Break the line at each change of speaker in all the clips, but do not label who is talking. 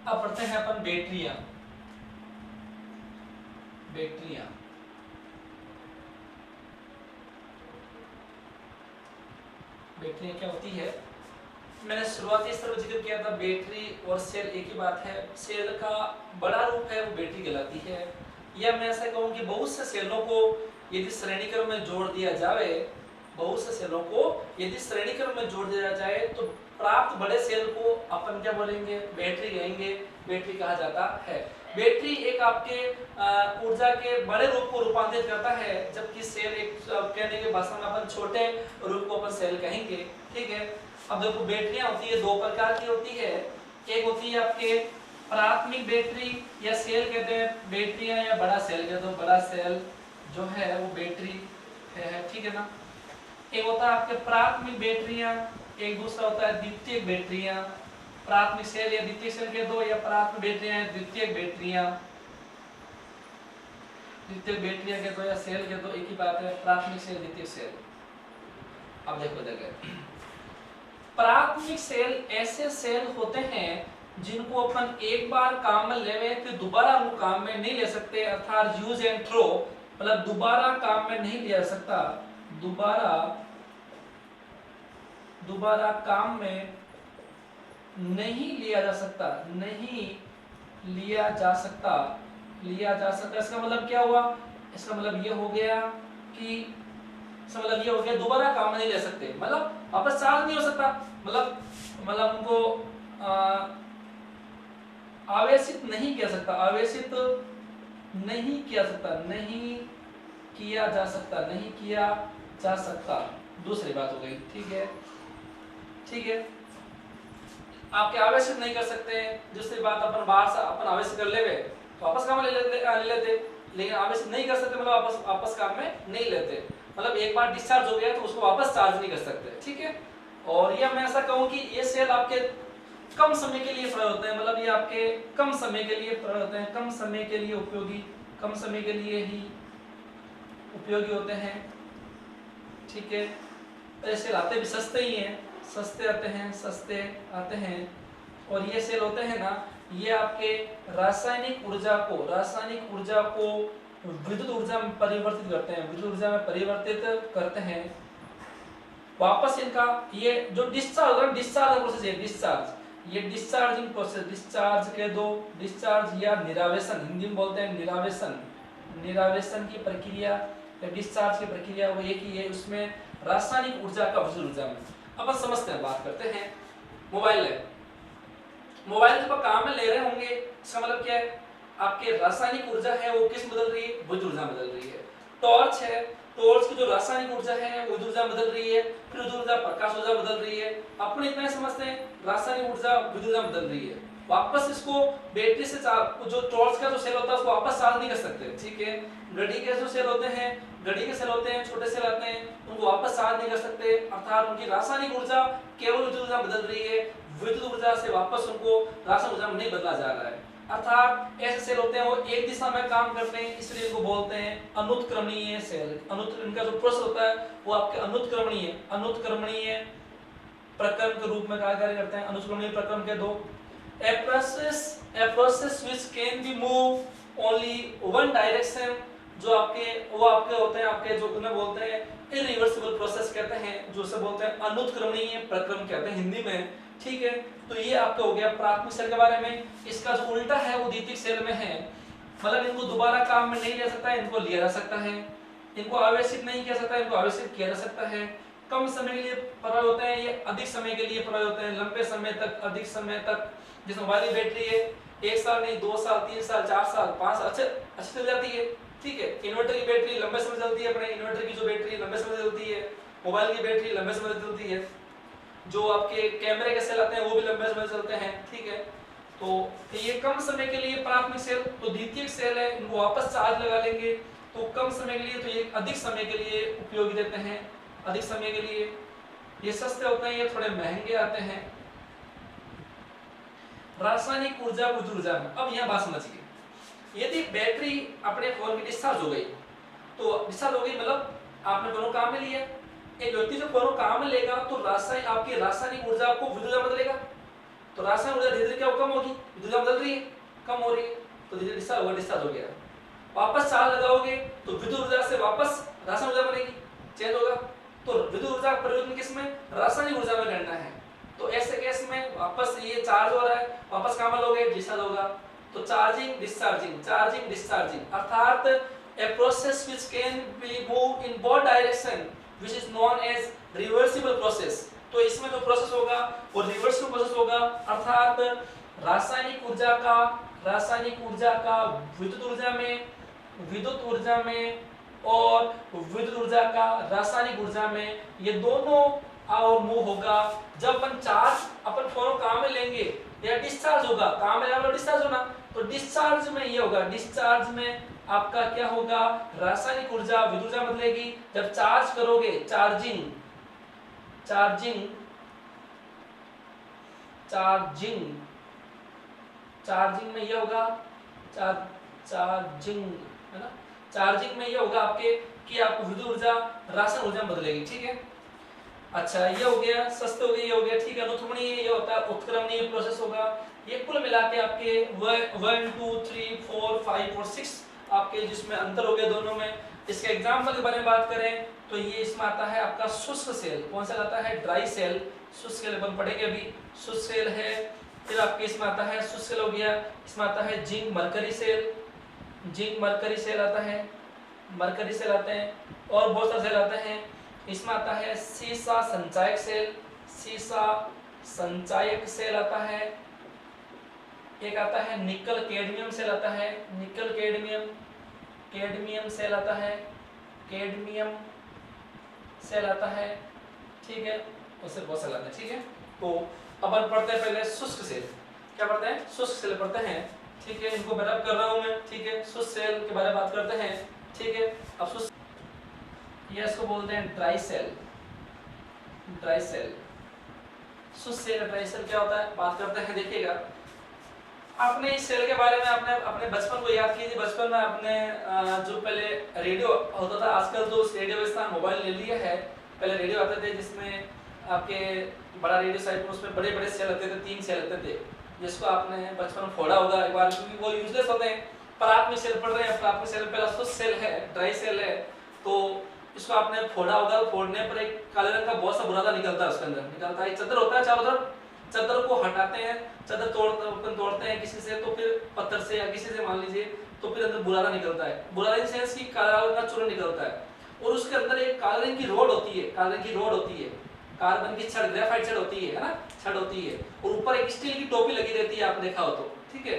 अब पढ़ते हैं अपन बैटरियां। बैटरियां बैटरियां क्या होती है? मैंने शुरुआती स्तर पर जिक्र किया था, बैटरी और सेल एक ही बात है। सेल का बड़ा रूप है वो बैटरी कहलाती है। या मैं ऐसा कहूँ कि बहुत से सेलों को यदि श्रेणी क्रम में जोड़ दिया जाए, बहुत से सेलों को यदि श्रेणी क्रम में जोड़ दिया जाए तो प्राप्त बड़े सेल को अपन क्या बोलेंगे? बैटरी कहेंगे, बैटरी कहा जाता है। बैटरी एक आपके ऊर्जा के बड़े रूप को रूपांतरित करता है, जबकि सेल एक कहने की भाषा में अपन छोटे रूप को अपन सेल कहेंगे। ठीक है। अब देखो बैटरियां होती है, दो प्रकार की होती है। एक होती है आपके प्राथमिक बैटरी या सेल कहते हैं बैटरियां, या बड़ा सेल कहते हैं। बड़ा सेल जो है वो बैटरी है, ठीक है ना। एक होता है आपके प्राथमिक बैटरियां, एक दूसरा होता है द्वितीयक बैटरियां। प्राथमिक सेल या द्वितीयक सेल कह दो, या प्राथमिक बैटरियां द्वितीयक बैटरियां। द्वितीयक बैटरियां कह दो या सेल कह दो, एक ही बात है, प्राथमिक सेल द्वितीयक सेल। अब देखो देखो, प्राथमिक सेल ऐसे सेल होते हैं जिनको अपन एक बार काम में लेवे तो दोबारा वो काम में नहीं ले सकते, अर्थात यूज एंड थ्रो, मतलब दोबारा काम में नहीं लिया सकता, दोबारा काम में नहीं लिया जा सकता, नहीं लिया जा सकता, लिया जा सकता। इसका मतलब क्या हुआ? इसका मतलब ये हो गया कि इसका मतलब ये हो गया दोबारा काम में नहीं ले सकते, मतलब वापस चार्ज नहीं हो सकता, मतलब उनको आवेशित नहीं किया सकता, आवेशित नहीं किया सकता, नहीं किया जा सकता, नहीं किया जा सकता। दूसरी बात हो गई, ठीक है, ठीक है। आपके आवेशित नहीं कर सकते। दूसरी बात, अपन बाहर से अपन आवेशित कर लेवे तो वापस काम में ले लेते, लेकिन आवेशित नहीं कर सकते, मतलब वापस काम में नहीं लेते, मतलब एक बार डिस्चार्ज हो गया तो उसको वापस चार्ज नहीं कर सकते, ठीक है। और ये मैं ऐसा कहूं कि ये सेल आपके कम समय के लिए प्रयोग होते हैं, मतलब ये आपके कम समय के लिए प्रयोग होते हैं, कम समय के लिए उपयोगी, कम समय के लिए ही उपयोगी होते हैं, ठीक है। ऐसे आते भी सस्ते ही हैं, सस्ते आते हैं, सस्ते आते हैं। और ये सेल होते हैं ना, ये आपके रासायनिक ऊर्जा को विद्युत ऊर्जा में परिवर्तित करते हैं, विद्युत ऊर्जा में परिवर्तित करते हैं। वापस इनका ये जो डिस्चार्ज होगा, डिस्चार्ज प्रोसेस है, डिस्चार्ज, ये डिस्चार्जिंग प्रोसेस, डिस्चार्ज के दो, डिस्चार्ज या निरावेशन, हिंदी में बोलते हैं निरावेशन, निरावेशन की प्रक्रिया या डिस्चार्ज की प्रक्रिया वो एक ही है, उसमें रासायनिक ऊर्जा का विद्युत ऊर्जा में। अब समझते हैं, बात करते हैं मोबाइल है। मोबाइल जब आप काम में ले रहे होंगे, इसका मतलब क्या है? आपके रासायनिक ऊर्जा है वो किस बदल रही है? विद्युत ऊर्जा बदल रही है। टॉर्च है, टॉर्च की जो रासायनिक ऊर्जा है वो विद्युत ऊर्जा बदल रही है, फिर विद्युत ऊर्जा प्रकाश ऊर्जा बदल रही है। अपन इतना ही समझते हैं रासायनिक ऊर्जा विद्युत ऊर्जा बदल रही है। वापस इसको बैटरी से जो टॉर्च का जो सेल होता है उसको वापस चार्ज नहीं कर सकते, ठीक है। घड़ी के जो सेल होते हैं, घड़ी के सेल होते हैं, छोटे सेल आते हैं, उनको वापस चार्ज नहीं कर सकते, अर्थात उनकी रासायनिक ऊर्जा केवल विद्युत ऊर्जा बदल रही है, विद्युत ऊर्जा से वापस उनको रासायनिक ऊर्जा में नहीं बदला जा रहा है। अर्थात ऐसे सेल होते हैं वो एक दिशा में काम करते हैं, इसलिए इनको बोलते हैं अनुत्क्रमणीय सेल। इनका जो प्रोसेस होता है वो आपके अनुत्क्रमणीय प्रक्रम के रूप में कार्य करते हैं। अनुत्क्रमणीय प्रक्रम के दो, a process which can be moved only one direction, जो आपके होते हैं, आपके जो उन्हें बोलते हैं इरिवर्सिबल प्रोसेस कहते हैं, जो से बोलते हैं अनुत्क्रमणीय प्रक्रम कहते हैं हिंदी में, ठीक है। तो ये आपका हो गया प्राथमिक सेल के बारे में। इसका जो उल्टा है वो द्वितीयक सेल में है, मतलब इनको दोबारा काम में नहीं ले सकता है, इनको लिया जा सकता है, इनको आवेशित नहीं किया सकता है, इनको आवेशित किया जा सकता है। कम समय के लिए प्रयोग होते हैं, ये अधिक समय के लिए प्रयोग होते हैं, लंबे समय तक, अधिक समय तक। जिस मोबाइल की बैटरी है 1 साल नहीं, 2 साल, 3 साल, 4 साल, 5 साल अच्छे चल जाती है, ठीक है। इन्वर्टर की बैटरी लंबे समय चलती है, अपने इन्वर्टर की जो बैटरी लंबे समय चलती है, मोबाइल की बैटरी लंबे समय चलती है, जो आपके कैमरे के सेल आते हैं वो भी लंबे समय चलते हैं, ठीक है। तो ये कम समय के लिए प्राथमिक सेल, तो द्वितीयक सेल है, इनको वापस चार्ज लगा लेंगे तो कम समय के लिए, तो ये अधिक समय के लिए उपयोगी देते हैं, अधिक समय के लिए। ये सस्ते होते हैं, ये थोड़े महंगे आते हैं। रासायनिक ऊर्जा विद्युत ऊर्जा में, अब यहाँ बात समझिए। यदि बैटरी अपने फोन की डिस्चार्ज हो गई, तो डिस्चार्ज हो गई मतलब आपने फोन काम में लिया, एक व्यक्ति जो फोन काम में लेगा तो आपकी रासायनिक ऊर्जा को विद्युत ऊर्जा बदलेगा, तो रासायनिक ऊर्जा धीरे धीरे क्या कम होगी, विद्युत ऊर्जा बदल रही है, कम हो रही है, तो धीरे डिस्चार्ज होगा, डिस्चार्ज हो गया। वापस चार्ज लगाओगे तो विद्युत ऊर्जा से वापस रासायनिक ऊर्जा बनेगी, चेंज होगा। तो विद्युत ऊर्जा का परिवर्तन किस में, रासायनिक ऊर्जा में करना है। तो ऐसे केस में वापस ये चार्ज हो रहा है, वापस कहां मिलोगे, डिस्चार्ज होगा। तो चार्जिंग डिस्चार्जिंग, चार्जिंग डिस्चार्जिंग, अर्थात a process which can be moved in both direction which is known as reversible process। तो इसमें जो प्रोसेस होगा वो रिवर्सिबल प्रोसेस होगा, अर्थात रासायनिक ऊर्जा का विद्युत ऊर्जा में और विद्युत ऊर्जा का रासायनिक ऊर्जा में, ये दोनों और मूव होगा। जब अपन चार्ज अपन दोनों काम में लेंगे या डिस्चार्ज होगा, काम में लेना डिस्चार्ज होना, तो डिस्चार्ज में ये होगा, डिस्चार्ज में आपका क्या होगा, रासायनिक ऊर्जा विद्युत ऊर्जा बदलेगी। जब चार्ज करोगे, चार्जिंग में ये होगा, चार्जिंग है ना, चार्जिंग में ये होगा आपके कि आपको विद्युत ऊर्जा रासायनिक ऊर्जा में बदलेगी, ठीक है। अच्छा ये हो गया, सस्ते हो गए, ये हो गया, ठीक है। अनुक्रमणीय ये होता है, उत्क्रमणीय प्रोसेस होगा। ये कुल मिला के आपके 1 2 3 4 5 और 6 आपके जिसमें अंतर हो गया दोनों में। इसके एग्जांपल के बारे में बात करें तो ये इसमें आता है आपका शुष्क सेल, कौन सा आता है, ड्राई सेल। शुष्क सेल अपन पढ़ेंगे अभी, शुष्क सेल है। फिर आपके इसमें आता है शुष्क सेल हो गया, इसमें आता है zinc mercury cell, zinc mercury cell आता है, मरकरी सेल आते हैं, और बहुत सारे सेल आते हैं। इसमें आता है सीसा संचायक सेल, सीसा संचायक सेल आता है। एक आता है निकल कैडमियम सेल आता है, निकल कैडमियम सेल आता है, कैडमियम सेल आता है, ठीक है। उससे बहुत सेल आते हैं, ठीक है। तो अपन पढ़ते हैं पहले शुष्क सेल। क्या पढ़ते हैं, शुष्क सेल पढ़ते हैं, ठीक है। इनको बराबर कर रहा हूं मैं, ठीक है। शुष्क सेल के बारे में बात करते हैं, ठीक है। अब शुष्क, ये इसको बोलते हैं ड्राई सेल, ड्राई सेल। शुष्क सेल ड्राई सेल क्या होता है, बात करते हैं। देखिएगा आपने इस सेल के बारे में अपने बचपन को याद कीजिए। बचपन में आपने जो पहले रेडियो होता था, आजकल तो उस रेडियो का स्थान मोबाइल ले लिया है। पहले रेडियो आते थे जिसमें आपके बड़ा रेडियो साइड में, उसमें बड़े बड़े सेल आते थे, 3 सेल आते थे, जिसको आपने बचपन में फोड़ा होगा एक बार, क्योंकि वो यूजलेस होते हैं। प्राथमिक सेल पढ़ रहे हैं, प्राथमिक सेल पहला शुष्क सेल है, ड्राई सेल है, तो इसको आपने फोड़ा होगा। फोड़ने पर एक काले रंग का बहुत सा बुरादा निकलता है, उसके अंदर निकलता है। चद्दर होता है चारों तरफ, चद्दर को हटाते हैं, चद्दर तोड़ते हैं किसी से, तो फिर पत्थर से या किसी से मान लीजिए, तो फिर अंदर बुरादा निकलता है। बुरादा इन सेंस की काला रंग का चूर्ण निकलता है, और उसके अंदर एक काले रंग की रोड होती है, काले रंग की रोड होती है, कार्बन की छड़, ग्रेफाइट छड़ होती है ना, छड़ होती है, और ऊपर एक स्टील की टोपी लगी रहती है, आपने देखा हो तो, ठीक है।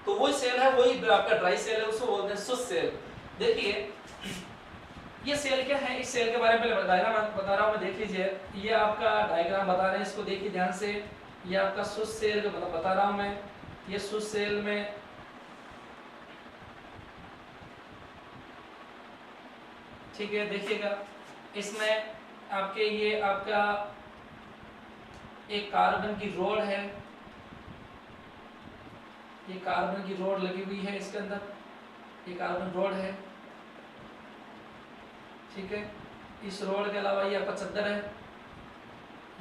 तो वही सेल है, वही आपका ड्राई सेल है, उसको बोलते हैं शुष्क सेल। देखिए ये सेल क्या है, इस सेल के बारे में पहले डायग्राम बता रहा हूं मैं, देख लीजिए। ये आपका डायग्राम बता रहे हैं, इसको देखिए ध्यान से। ये आपका शुष्क सेल बता रहा हूं मैं। ये शुष्क सेल में ठीक है, देखिएगा इसमें आपके ये आपका एक कार्बन की रोड है, ये कार्बन की रोड लगी हुई है इसके अंदर, ये कार्बन रोड है, ठीक है। इस रोड के अलावा ये आपका चद्दर है,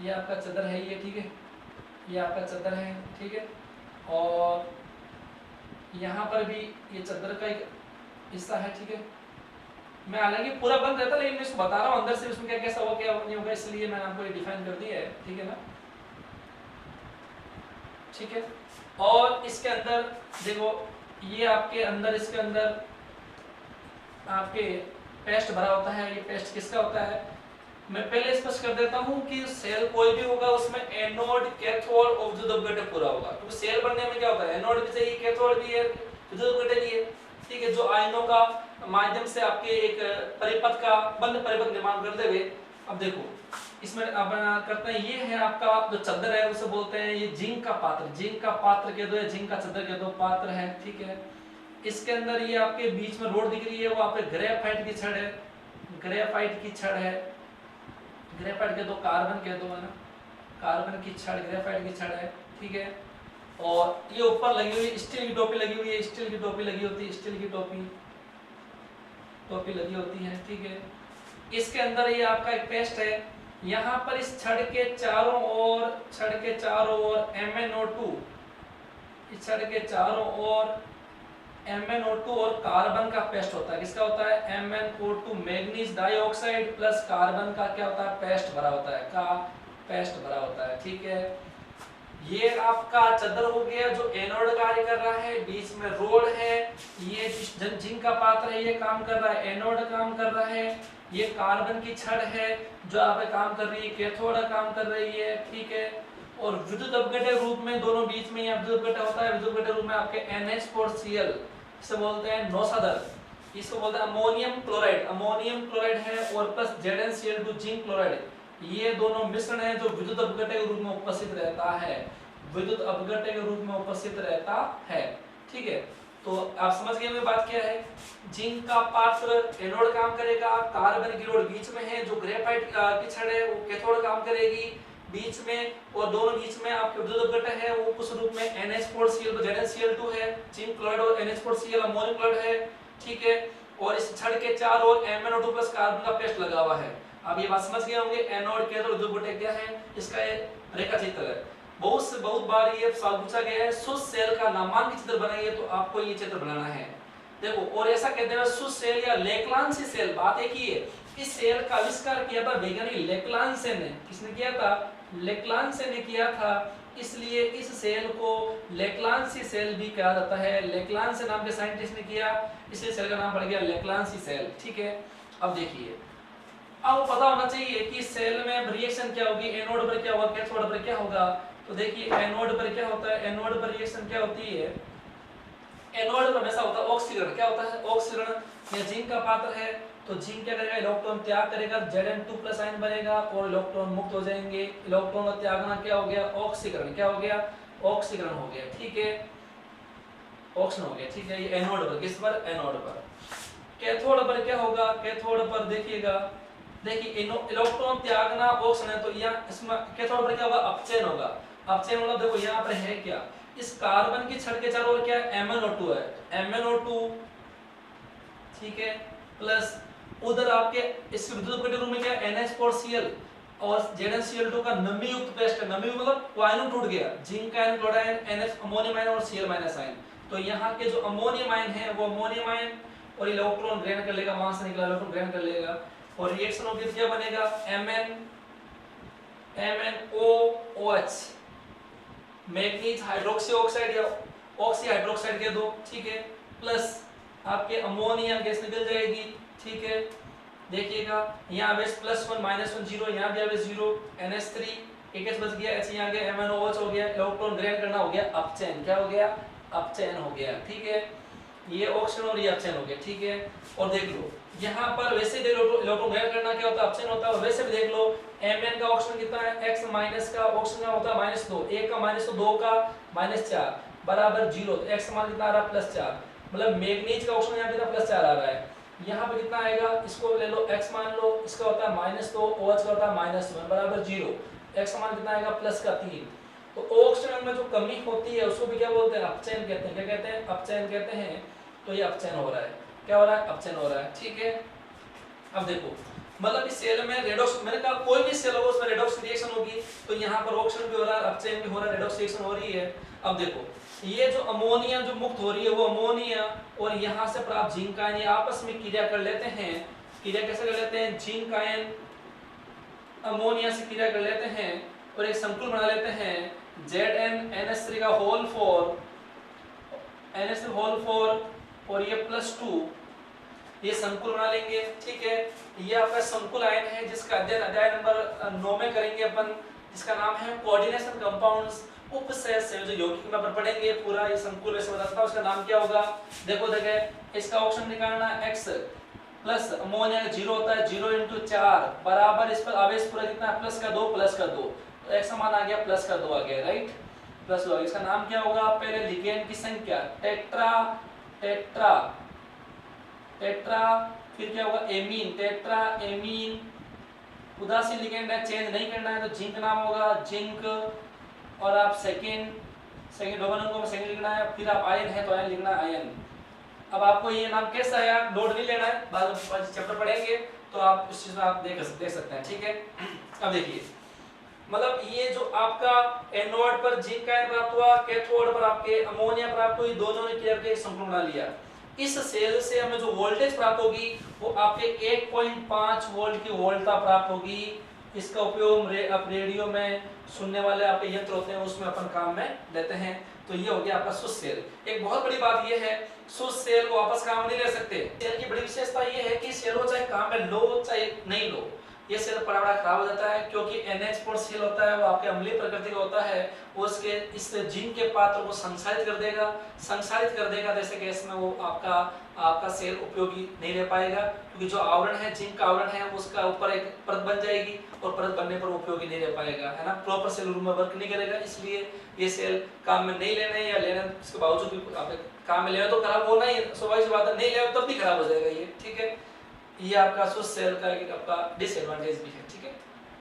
ये आपका चद्दर है ये, ठीक है, ये आपका चद्दर है, ठीक है। और यहाँ पर भी ये चद्दर का एक हिस्सा है, ठीक है। मैं हालांकि पूरा बंद रहता, लेकिन मैं इसको बता रहा हूँ अंदर से उसमें क्या कैसा होगा क्या नहीं होगा, इसलिए मैंने आपको ये डिफाइन कर दिया है, ठीक है ना, ठीक है। और इसके अंदर देखो, ये आपके अंदर, इसके अंदर आपके पेस्ट भरा होता है। ये पेस्ट किसका होता है, मैं पहले स्पष्ट कर देता हूँ कि सेल कोई भी होगा उसमें एनोड कैथोड और विद्युत घटक पूरा होगा। क्योंकि सेल बनने में क्या होता है, एनोड भी चाहिए, कैथोड भी है, विद्युत घटक भी है, ठीक है। जो आयनों का माध्यम से आपके एक परिपथ का बंद परिपथ निर्माण करते हुए, अब देखो इसमें अब करते हैं, ये है आपका जो चद्दर है, उसे बोलते हैं ये जिंक का पात्र, जिंक का पात्र कह दो या जिंक का चद्दर कह दो, पात्र है, ठीक है। इसके अंदर ये आपके बीच में रोड दिख रही है, वो आपके ग्रेफाइट की छड़ है, ग्रेफाइट की छड़ है, ग्रेफाइट कह दो, कार्बन कह दो, है ना, कार्बन की छड़, ग्रेफाइट की छड़ है, ठीक है। और ये ऊपर लगी हुई स्टील की टोपी लगी हुई है, स्टील की टोपी लगी होती है, स्टील की टोपी लगी होती है, ठीक है। इसके अंदर ये आपका एक पेस्ट है, यहाँ पर इस छड़ के चारों ओर MnO2, इस छड़ के चारों ओर MnO2 और कार्बन का पेस्ट होता है। किसका होता है? MnO2 manganese dioxide plus carbon का क्या होता है? पेस्ट भरा होता है, का पेस्ट भरा होता है। ठीक है, ये आपका चदर हो गया जो एनोड कार्य कर रहा है, बीच में रोड है, ये जिंक का पात्र है, ये काम कर रहा है, एनोड काम कर रहा है। ये कार्बन की छड़ है जो आप काम कर रही है, कैथोड काम कर रही है। ठीक है, और विद्युत अपघटन रूप में दोनों बीच में यहाँ विद्युत अपघटन होता है। विद्युत अपघटन रूप में आपके NH4Cl, इसे बोलते हैं नौसादर, इसको बोलते हैं अमोनियम क्लोराइड। अमोनियम क्लोराइड है और प्लस ZnCl2 जिंक क्लोराइड, ये दोनों मिश्रण है जो विद्युत अपघटन के रूप में उपस्थित रहता है, विद्युत अपघटन के रूप में उपस्थित रहता है। ठीक है, तो आप समझ गए मेरी बात क्या है। जिंक का पात्र एनोड काम करेगा, कार्बन की रोड बीच में है, जो ग्रेफाइट की छड़ है वो कैथोड काम करेगी बीच में, और दोनों बीच में आपके विद्युत अपघटन है वो कुछ रूप में NH4Cl तो ZnCl2 है, जिंक क्लोराइड और NH4Cl अमोनियम क्लोराइड है। ठीक है, और इस छड़ के चारों ओर MnO2 प्लस कार्बन का पेस्ट लगा हुआ है। अब ये बात समझ गए होंगे एनोड कैथोड विद्युत अपघटन क्या है, इसका ये रेखा चित्र है। बहुत बार ये सवाल पूछा गया है, शुद्ध सेल का नामांकित चित्र बनाइए, तो आपको ये चित्र बनाना है। देखो, और ऐसा कहते हैं शुद्ध सेल या लेक्लांसी सेल, बात एक ही है। इस सेल का आविष्कार किया था वैज्ञानिक लेक्लांसे ने। किसने किया था? लेक्लांसे ने किया था, इसलिए इस सेल को लेक्लांसी सेल भी कहा जाता है। लेक्लांसे नाम के साइंटिस्ट ने किया, इसलिए सेल का नाम पड़ गया लेक्लांसी सेल। ठीक है, अब देखिए, अब पता होना चाहिए कि सेल में रिएक्शन क्या होगी, एनोड पर क्या होगा, कैथोड पर क्या होगा। तो देखिए एनोड पर क्या होता है, एनोड पर रिएक्शन क्या होती है, एनोड पर हमेशा होता है ऑक्सीकरण। क्या होता है? ऑक्सीकरण। ये जिंक का पात्र है, तो जिंक क्या करेगा? इलेक्ट्रॉन त्याग करेगा, Zn2+ आयन बनेगा और इलेक्ट्रॉन मुक्त हो जाएंगे। इलेक्ट्रॉन का त्यागना क्या हो गया? ऑक्सीकरण। क्या हो गया? ऑक्सीकरण हो गया। ठीक है, ऑक्सीजन हो गया। ठीक है, ये एनोड पर, किस पर? एनोड पर। कैथोड पर क्या होगा? कैथोड पर देखिएगा, देखिए इलेक्ट्रॉन त्यागना ऑक्सीजन है, तो यहाँ इसमें कैथोड पर क्या होगा? अपचयन होगा। अपचयन मतलब देखो यहाँ पर है क्या, इस कार्बन की छड़ के चारों ओर क्या है? MnO2 है, MnO2। ठीक है, प्लस उधर आपके इस विद्युत अपघटन रूप में क्या है? NH4Cl और ZnCl2 का नमी युक्त पेस्ट है। नमी युक्त मतलब आयन टूट गया, zinc ion, chloride ion, NH ammonium ion और Cl- आयन। तो यहाँ के जो अमोनियम आयन है वो अमोनियम आयन और इलेक्ट्रॉन ग्रहण कर लेगा, वहां से निकला इलेक्ट्रॉन ग्रहण कर लेगा, और रिएक्शन होगी क्या बनेगा? MnOH, मैग्नीज हाइड्रोक्सी ऑक्साइड या ऑक्सी हाइड्रोक्साइड कह दो। ठीक है, प्लस आपके अमोनिया गैस निकल जाएगी। ठीक है, देखिएगा यहाँ बेस +1 -1 0, यहाँ भी बेस 0, NH3 एक H बच गया, H यहाँ गया, MnOH हो गया, इलेक्ट्रॉन ग्रहण करना हो गया, अपचयन। क्या हो गया? अपचयन हो गया। ठीक है, ये ऑक्सीजन और ये अपचयन हो गया। ठीक है, और देख लो यहाँ पर वैसे इलेक्ट्रॉन ग्रहण करना क्या होता है? अपचयन होता है। और वैसे भी देख लो Mn का ऑक्सीजन कितना है? X माइनस का ऑक्सीजन होता है -2, 1 का -2, 2 का -4 बराबर 0, तो X मान कितना आ रहा है? +4। मतलब मैग्नीज का ऑक्सीजन यहाँ कितना? +4 आ रहा है। यहाँ पे कितना आएगा? इसको ले लो, X मान लो, इसका होता है -2, OH का होता है -1 बराबर 0, X मान कितना आएगा? +3। तो ऑक्सीजन में जो कमी होती है उसको भी क्या बोलते हैं? अपचयन कहते हैं। क्या कहते हैं? अपचयन कहते हैं। तो ये अपचयन हो रहा है। क्या हो रहा है? अपचयन हो रहा है। ठीक है, अब देखो मतलब इस सेल में रेडॉक्स, मैंने कहा कोई भी सेल होगा उसमें रेडॉक्स रिएक्शन होगी, तो यहाँ पर ऑक्सीजन भी हो रहा है, अपचयन भी हो रहा है, रेडॉक्स रिएक्शन हो रही है। अब देखो ये जो अमोनिया जो मुक्त हो रही है वो अमोनिया और यहाँ से प्राप्त जिंक आयन ये आपस में क्रिया कर लेते हैं। क्रिया कैसे कर लेते हैं? जिंक आयन अमोनिया से क्रिया कर लेते हैं और एक संकुल बना लेते हैं, ZnNH3 का होल 4, NH3 होल 4 और ये +2, ये संकुल बना लेंगे। ठीक है, ये आपका संकुल आयन है जिसका अध्ययन अध्याय नंबर 9 में करेंगे अपन, जिसका नाम है कोऑर्डिनेशन कंपाउंड्स। उपसय संयोजक यौगिक में अपन पढ़ेंगे पूरा, ये संकुल वैसे बताता हूं उसका नाम क्या होगा। देखो देखे इसका ऑप्शन निकालना, X प्लस अमोनिया का 0 होता है, 0 × 4 बराबर इस पर आवेश पूरा कितना है? +2 तो X मान आ गया +2 आ गया, राइट? +2 आ गया। इसका नाम क्या होगा? पहले लिगेंड की संख्या टेट्रा टेट्रा टेट्रा, फिर क्या होगा? Amine, tetra amine. उदासीन लिगेंड है, चेंज नहीं करना है तो जिंक नाम होगा, जिंक। और आप सेकंड डबल अंकों में सेकंड लिखना है, फिर आप आयन है तो आयन लिखना है, आयन। अब आपको ये नाम कैसा आया लोड नहीं लेना है, बाद में चैप्टर पढ़ेंगे तो आप इस चीज में आप देख सकते हैं। ठीक है, अब देखिए, मतलब ये जो आपका एनोड पर जिंक आयन प्राप्त हुआ, कैथोड पर आपके अमोनिया प्राप्त हुई, दोनों ने क्या करके एक संतुलन बना लिया। इस सेल से हमें जो वोल्टेज प्राप्त होगी वो आपके 1.5 वोल्ट की वोल्टता प्राप्त होगी। इसका उपयोग आप रेडियो में सुनने वाले आपके यंत्र होते हैं उसमें अपन काम में लेते हैं। तो ये हो गया आपका शुद्ध सेल। एक बहुत बड़ी बात ये है, शुद्ध सेल को वापस काम नहीं ले सकते। सेल की बड़ी विशेषता ये है कि सेल को चाहे काम में लो चाहे नहीं लो, ये सेल बड़ा खराब हो जाता है, क्योंकि NH सेल होता है वो आपके अम्लीय प्रकृति का होता है। वो इसके इस जिंक के पात्र को संसारित कर देगा जैसे गैस में, वो आपका सेल उपयोगी नहीं रह पाएगा, क्योंकि जो आवरण है जिंक का आवरण है उसका ऊपर एक परत बन जाएगी और परत बनने पर उपयोगी नहीं रह पाएगा, है ना, प्रॉपर सेल रूम में वर्क नहीं करेगा। इसलिए ये सेल काम में नहीं लेने या लेने इसके बावजूद भी आप काम में ले तो खराब होना ही स्वाभाविक बात है, नहीं ले तब भी खराब हो जाएगा ये, ठीक है। ये आपका शुद्ध सेल का एक आपका डिसएडवांटेज भी है, ठीक है।